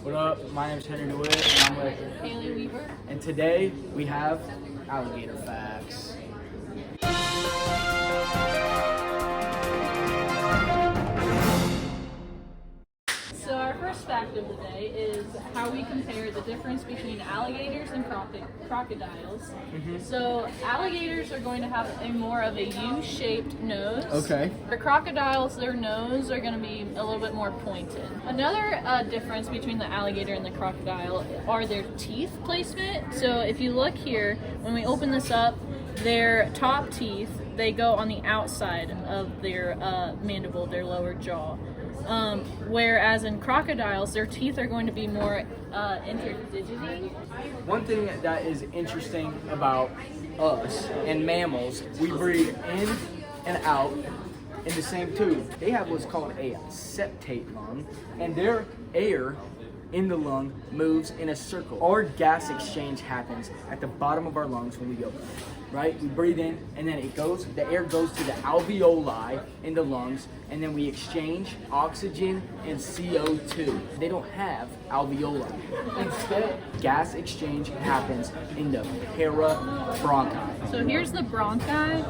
What up? My name is Henry DeWitt, and I'm with Haley Weaver. And today we have alligator facts. So our first fact of the day is how we compare the difference between alligators and crocodiles. So alligators are going to have a more of a U-shaped nose. Okay. For crocodiles, their nose are going to be a little bit more pointed. Another difference between the alligator and the crocodile are their teeth placement. So if you look here, when we open this up, their top teeth, they go on the outside of their mandible, their lower jaw. Whereas in crocodiles, their teeth are going to be more interdigitating. One thing that is interesting about us and mammals, we breathe in and out in the same tube. They have what's called a septate lung, and their air in the lung moves in a circle. Our gas exchange happens at the bottom of our lungs when we go, right? We breathe in, and then the air goes to the alveoli in the lungs, and then we exchange oxygen and CO2. They don't have alveoli. Instead, gas exchange happens in the parabronchi. So here's the bronchi,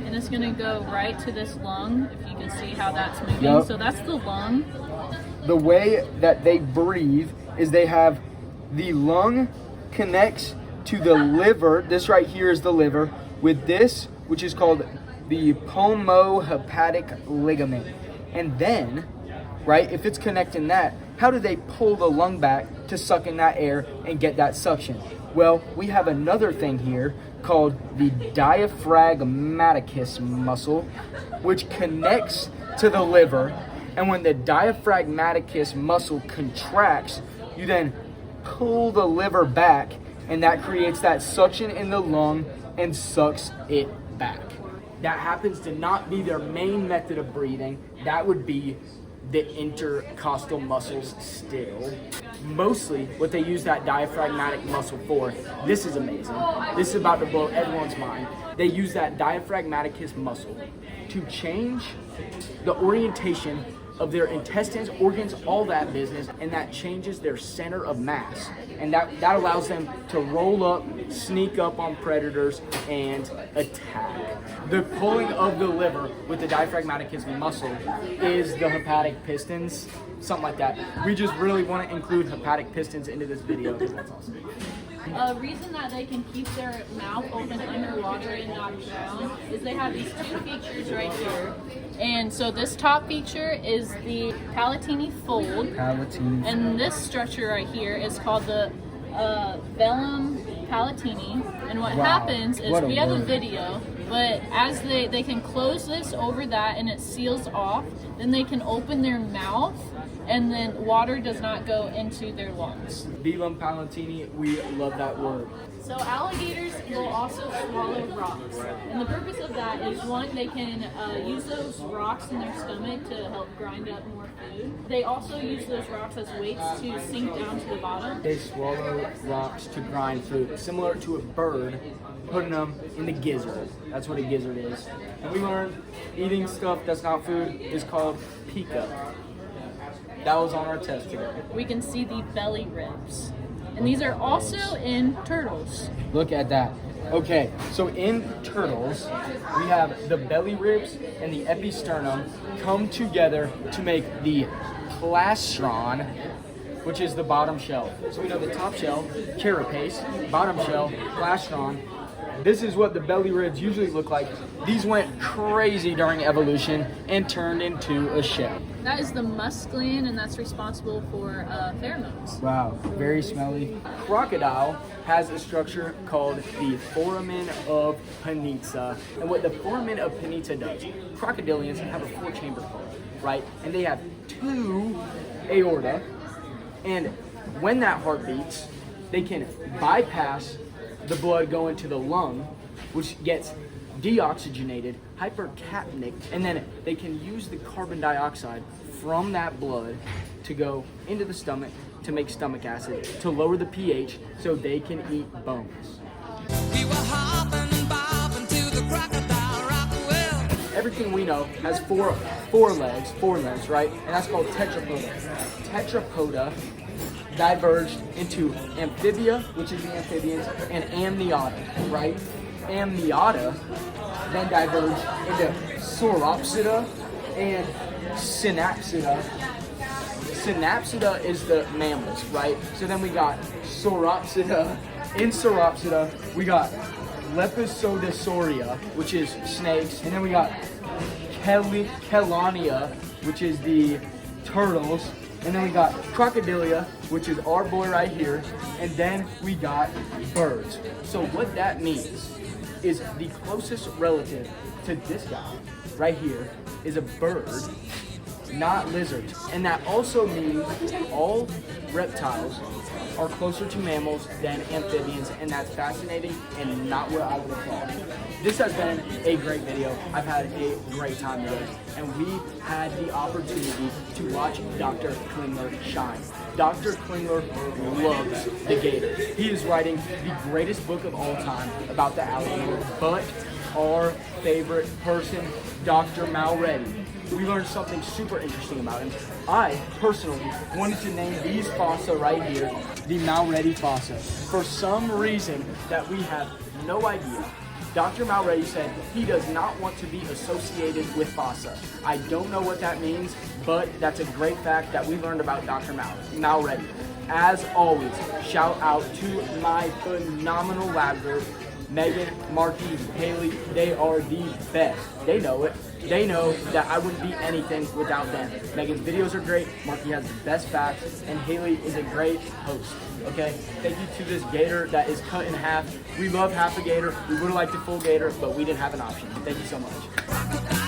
and it's going to go right to this lung, if you can see how that's moving. Yep. So that's the lung. The way that they breathe is they have the lung connects to the liver. This right here is the liver with this, which is called the pulmohepatic ligament. And then, right, if it's connecting that, how do they pull the lung back to suck in that air and get that suction? Well, we have another thing here called the diaphragmaticus muscle, which connects to the liver. And when the diaphragmaticus muscle contracts, you then pull the liver back, and that creates that suction in the lung and sucks it back. That happens to not be their main method of breathing. That would be the intercostal muscles still. Mostly what they use that diaphragmatic muscle for, this is amazing. This is about to blow everyone's mind. They use that diaphragmaticus muscle to change the orientation of their intestines, organs, all that business, and that changes their center of mass. And that allows them to roll up, sneak up on predators, and attack. The pulling of the liver with the diaphragmaticus muscle is the hepatic pistons, something like that. We just really want to include hepatic pistons into this video because that's awesome. A reason that they can keep their mouth open underwater and not drown is they have these two features right here. And so this top feature is the palatine fold. And this structure right here is called the velum palatini. And what happens is we have a video, but as they can close this over that and it seals off, then they can open their mouth and then water does not go into their lungs. Velum palatini, we love that word. So alligators will also swallow rocks. And the purpose of that is, one, they can use those rocks in their stomach to help grind up more food. They also use those rocks as weights to sink down to the bottom. They swallow rocks to grind food, similar to a bird putting them in the gizzard. That's what a gizzard is. And we learned eating stuff that's not food is called pica. That was on our test today. We can see the belly ribs. And these are also in turtles. Look at that. Okay, so in turtles, we have the belly ribs and the episternum come together to make the plastron, which is the bottom shell. So we know the top shell, carapace, bottom shell, plastron. This is what the belly ribs usually look like. These went crazy during evolution and turned into a shell. That is the musk gland, and that's responsible for pheromones. Wow, very smelly. Crocodile has a structure called the foramen of Panizza. And what the foramen of Panizza does, crocodilians have a four-chamber heart, right? And they have two aorta. And when that heart beats, they can bypass the blood going to the lung, which gets deoxygenated, hypercapnic, and then they can use the carbon dioxide from that blood to go into the stomach to make stomach acid, to lower the pH so they can eat bones. We were hopping and bopping to the crocodile rock well. Everything we know has four limbs, right? And that's called tetrapoda. Tetrapoda diverged into amphibia, which is the amphibians, and amniota, right? Amniota then diverged into sauropsida and synapsida. Synapsida is the mammals, right? So then we got sauropsida. In sauropsida, we got Lepidosauria, which is snakes, and then we got Chelonia, which is the turtles, and then we got Crocodilia, which is our boy right here, and then we got birds. So what that means is the closest relative to this guy right here is a bird, not lizards. And that also means all reptiles are closer to mammals than amphibians, and that's fascinating and not what I would have thought. This has been a great video. I've had a great time with it, and we had the opportunity to watch Dr. Klingler shine. Dr. Klingler loves the gator. He is writing the greatest book of all time about the alligator, but our favorite person, Dr. Malready. We learned something super interesting about him. I personally wanted to name these fossa right here the Malready fossa. For some reason that we have no idea, Dr. Malready said he does not want to be associated with fossa. I don't know what that means, but that's a great fact that we learned about Dr. Malready. As always, shout out to my phenomenal lab group, Megan, Marky, Haley. They are the best. They know it. They know that I wouldn't be anything without them. Megan's videos are great, Marky has the best facts, and Haley is a great host, okay? Thank you to this gator that is cut in half. We love half a gator. We would have liked a full gator, but we didn't have an option. Thank you so much.